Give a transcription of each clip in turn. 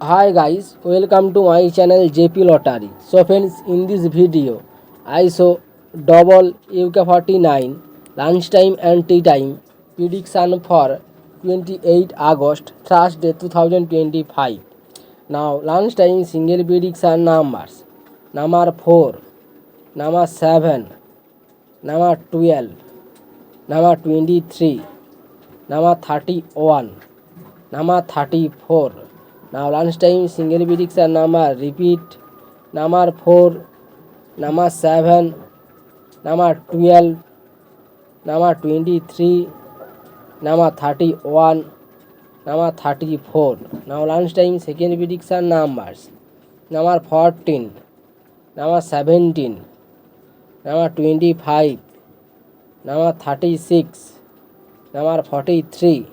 Hi guys, welcome to my channel JP Lottery. So friends, in this video, I show double UK49 lunchtime and tea time prediction for 28 August Thursday 2025. Now lunchtime single prediction numbers: number 4, number 7, number 12, number 23, number 31, number 34. Now lunchtime single prediction number repeat: number 4, number 7, number 12, number 23, number 31, number 34. Now lunchtime second prediction numbers: number 14, number 17, number 25, number 36, number 43,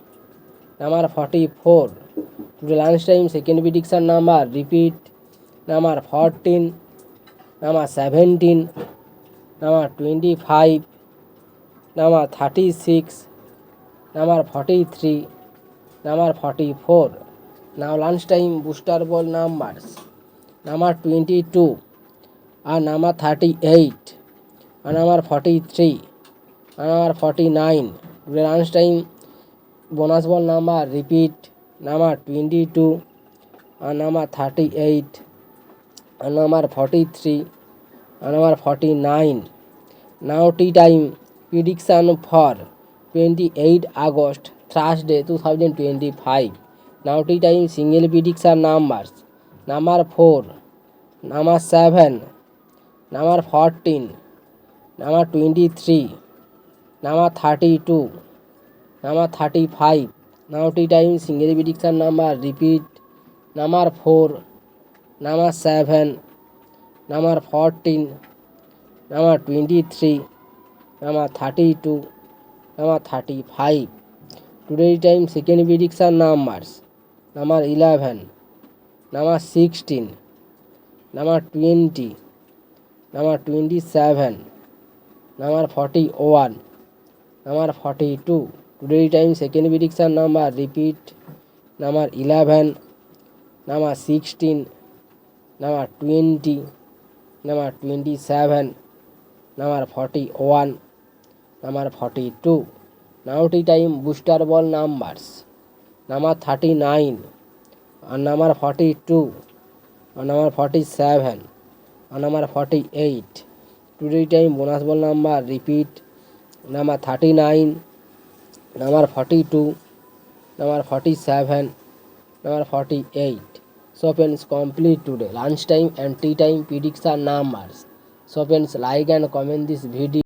number 44. Today lunchtime second prediction number repeat: number 14, number 17, number 25, number 36, number 43, number 44. Now lunchtime booster ball numbers: number 22, and number 38, and number 43, and number 49. Today lunchtime bonus ball number repeat: number 22, and number 38, and number 43, and number 49. Now tea time prediction for 28 August Thursday 2025. Now tea time single prediction numbers: number 4, number 7, number 14, number 23, number 32, number 35. Now tea time single prediction number repeat: number 4, number 7, number 14, number 23, number 32, number 35. Today time second prediction numbers: number 11, number 16, number 20, number 27, number 41, number 42. Today time second prediction number repeat: number 11, number 16, number 20, number 27, number 41, number 42. Now tea time booster ball numbers: number 39, and number 42, and number 47, and number 48. Today time bonus ball number repeat: number 39, number 42, number 47, number 48. So friends, complete today lunchtime and tea time prediction numbers. So friends, like and comment this video.